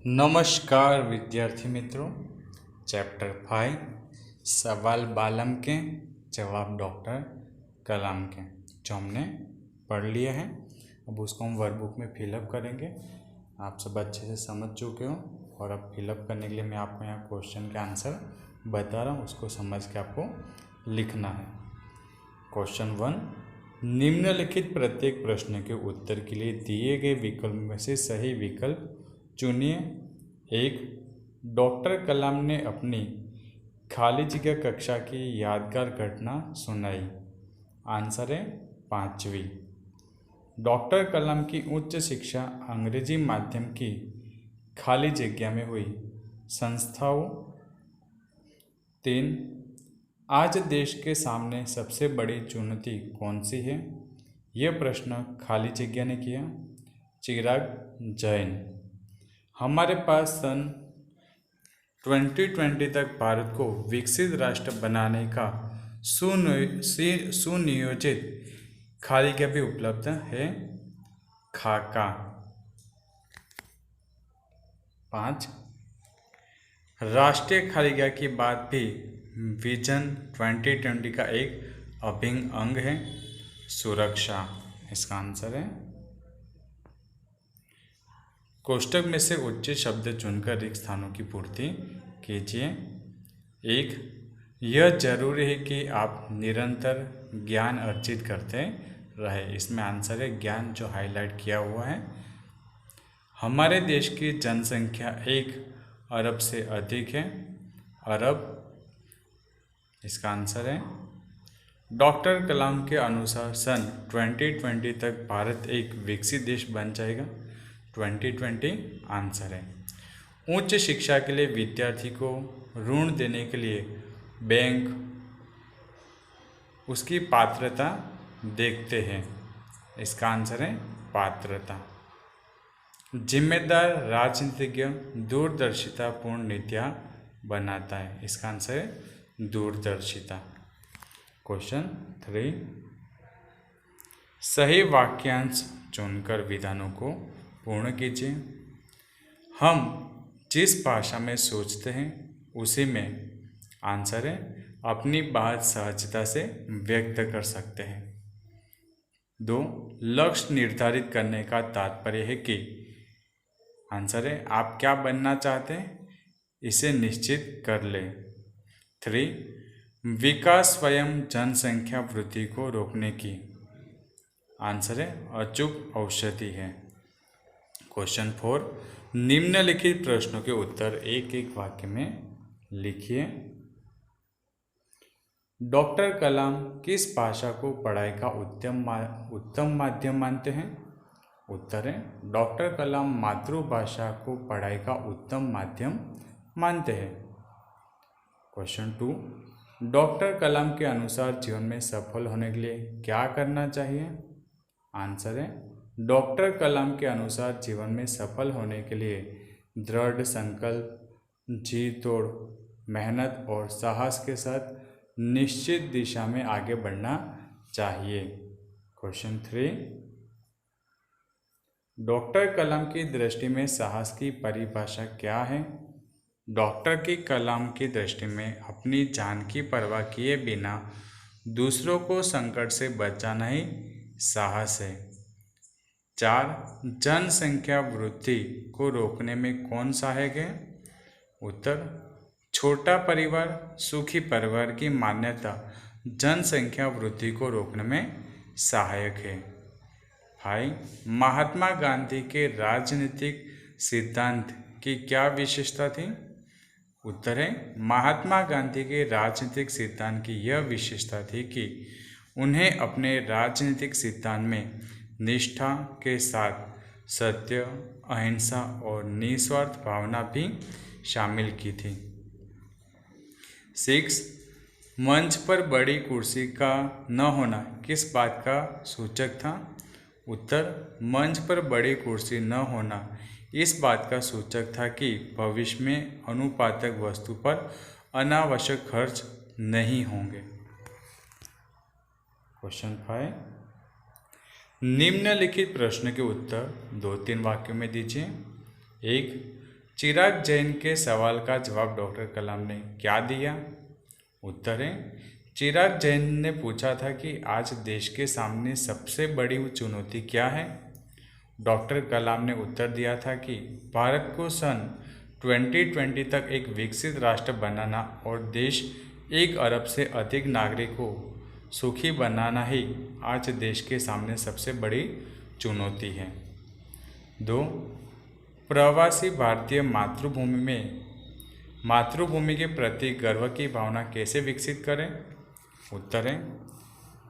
नमस्कार विद्यार्थी मित्रों। चैप्टर 5 सवाल बालम के जवाब डॉक्टर कलाम के जो हमने पढ़ लिया है। अब उसको हम वर्कबुक में फिलअप करेंगे। आप सब अच्छे से समझ चुके हो और अब फिलअप करने के लिए मैं आपको यहाँ क्वेश्चन के आंसर बता रहा हूँ, उसको समझ के आपको लिखना है। क्वेश्चन 1, निम्नलिखित प्रत्येक प्रश्न के उत्तर के लिए दिए गए विकल्प में से सही विकल्प चुनिए। 1, डॉक्टर कलाम ने अपनी खाली जगह कक्षा की यादगार घटना सुनाई। आंसर है 5वीं। डॉक्टर कलाम की उच्च शिक्षा अंग्रेजी माध्यम की खाली जगह में हुई। संस्थाओं। 3, आज देश के सामने सबसे बड़ी चुनौती कौन सी है? यह प्रश्न खाली जगह ने किया। चिराग जैन। हमारे पास सन 2020 तक भारत को विकसित राष्ट्र बनाने का सुनियोजित खाली जगह भी उपलब्ध है। खाका। 5, राष्ट्रीय खाली जगह की बात भी विजन 2020 का एक अभिन्न अंग है। सुरक्षा। इसका आंसर है। कोष्ठक में से उचित शब्द चुनकर रिक्त स्थानों की पूर्ति कीजिए। 1, यह जरूरी है कि आप निरंतर ज्ञान अर्जित करते रहे। इसमें आंसर है ज्ञान, जो हाईलाइट किया हुआ है। हमारे देश की जनसंख्या 1 अरब से अधिक है। अरब। इसका आंसर है। डॉक्टर कलाम के अनुसार सन 2020 तक भारत एक विकसित देश बन जाएगा। 2020 आंसर है। उच्च शिक्षा के लिए विद्यार्थी को ऋण देने के लिए बैंक उसकी पात्रता देखते हैं। इसका आंसर है पात्रता। जिम्मेदार राजनीतिज्ञ दूरदर्शितापूर्ण नीतियाँ बनाता है। इसका आंसर है दूरदर्शिता। क्वेश्चन 3, सही वाक्यांश चुनकर विधानों को पूर्ण कीजिए। हम जिस भाषा में सोचते हैं उसी में, आंसर है, अपनी बात सहजता से व्यक्त कर सकते हैं। 2, लक्ष्य निर्धारित करने का तात्पर्य है कि, आंसर है, आप क्या बनना चाहते हैं इसे निश्चित कर ले। 3, विकास स्वयं जनसंख्या वृद्धि को रोकने की, आंसर है, अचूक औषधि है। क्वेश्चन 4, निम्नलिखित प्रश्नों के उत्तर एक एक वाक्य में लिखिए। डॉक्टर कलाम किस भाषा को पढ़ाई का उत्तम माध्यम मानते हैं? उत्तर है, डॉक्टर कलाम मातृभाषा को पढ़ाई का उत्तम माध्यम मानते हैं। क्वेश्चन 2, डॉक्टर कलाम के अनुसार जीवन में सफल होने के लिए क्या करना चाहिए? आंसर है, डॉक्टर कलाम के अनुसार जीवन में सफल होने के लिए दृढ़ संकल्प, जी तोड़ मेहनत और साहस के साथ निश्चित दिशा में आगे बढ़ना चाहिए। क्वेश्चन 3, डॉक्टर कलाम की दृष्टि में साहस की परिभाषा क्या है? डॉक्टर की कलाम की दृष्टि में अपनी जान की परवाह किए बिना दूसरों को संकट से बचाना ही साहस है। 4, जनसंख्या वृद्धि को रोकने में कौन सहायक है? उत्तर, छोटा परिवार सुखी परिवार की मान्यता जनसंख्या वृद्धि को रोकने में सहायक है। 5, महात्मा गांधी के राजनीतिक सिद्धांत की क्या विशेषता थी? उत्तर है, महात्मा गांधी के राजनीतिक सिद्धांत की यह विशेषता थी कि उन्हें अपने राजनीतिक सिद्धांत में निष्ठा के साथ सत्य, अहिंसा और निस्वार्थ भावना भी शामिल की थी। 6, मंच पर बड़ी कुर्सी का न होना किस बात का सूचक था? उत्तर, मंच पर बड़ी कुर्सी न होना इस बात का सूचक था कि भविष्य में अनुपातक वस्तु पर अनावश्यक खर्च नहीं होंगे। क्वेश्चन 5, निम्नलिखित प्रश्न के उत्तर 2-3 वाक्यों में दीजिए। 1, चिराग जैन के सवाल का जवाब डॉक्टर कलाम ने क्या दिया? उत्तर है, चिराग जैन ने पूछा था कि आज देश के सामने सबसे बड़ी चुनौती क्या है? डॉक्टर कलाम ने उत्तर दिया था कि भारत को सन 2020 तक एक विकसित राष्ट्र बनाना और देश 1 अरब से अधिक नागरिकों को सुखी बनाना ही आज देश के सामने सबसे बड़ी चुनौती है। 2. प्रवासी भारतीय मातृभूमि के प्रति गर्व की भावना कैसे विकसित करें? उत्तर है,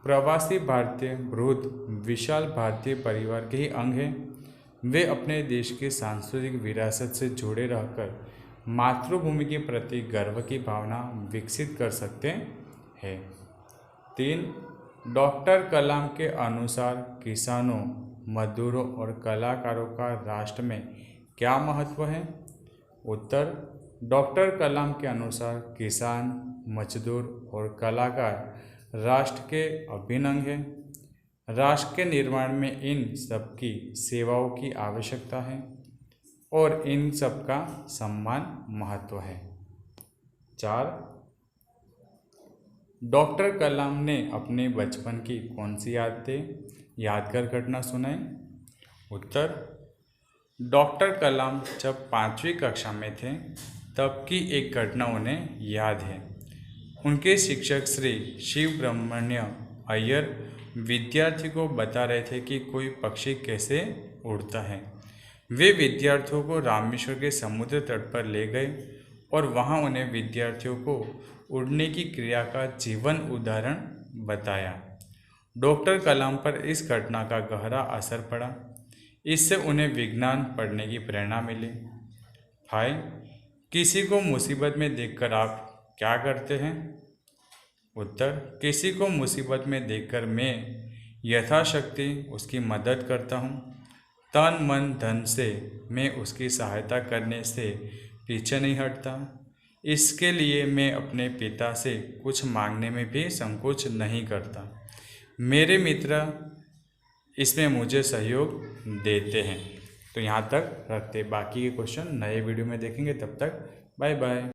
प्रवासी भारतीय वृद्ध विशाल भारतीय परिवार के ही अंग हैं। वे अपने देश की सांस्कृतिक विरासत से जुड़े रहकर मातृभूमि के प्रति गर्व की भावना विकसित कर सकते हैं। 3. डॉक्टर कलाम के अनुसार किसानों, मजदूरों और कलाकारों का राष्ट्र में क्या महत्व है? उत्तर, डॉक्टर कलाम के अनुसार किसान, मजदूर और कलाकार राष्ट्र के अभिन्न अंग हैं। राष्ट्र के निर्माण में इन सबकी सेवाओं की आवश्यकता है और इन सब का सम्मान महत्व है। 4. डॉक्टर कलाम ने अपने बचपन की कौन सी यादगार घटना सुनाई? उत्तर, डॉक्टर कलाम जब 5वीं कक्षा में थे तब की एक घटना उन्हें याद है। उनके शिक्षक श्री शिव ब्रह्मण्य अय्यर विद्यार्थी को बता रहे थे कि कोई पक्षी कैसे उड़ता है। वे विद्यार्थियों को रामेश्वर के समुद्र तट पर ले गए और वहां उन्हें विद्यार्थियों को उड़ने की क्रिया का जीवन उदाहरण बताया। डॉक्टर कलाम पर इस घटना का गहरा असर पड़ा। इससे उन्हें विज्ञान पढ़ने की प्रेरणा मिली। 5. किसी को मुसीबत में देखकर आप क्या करते हैं? उत्तर, किसी को मुसीबत में देखकर मैं यथाशक्ति उसकी मदद करता हूँ। तन मन धन से मैं उसकी सहायता करने से पीछे नहीं हटता। इसके लिए मैं अपने पिता से कुछ मांगने में भी संकोच नहीं करता। मेरे मित्र इसमें मुझे सहयोग देते हैं। तो यहाँ तक रखते, बाकी के क्वेश्चन नए वीडियो में देखेंगे। तब तक बाय बाय।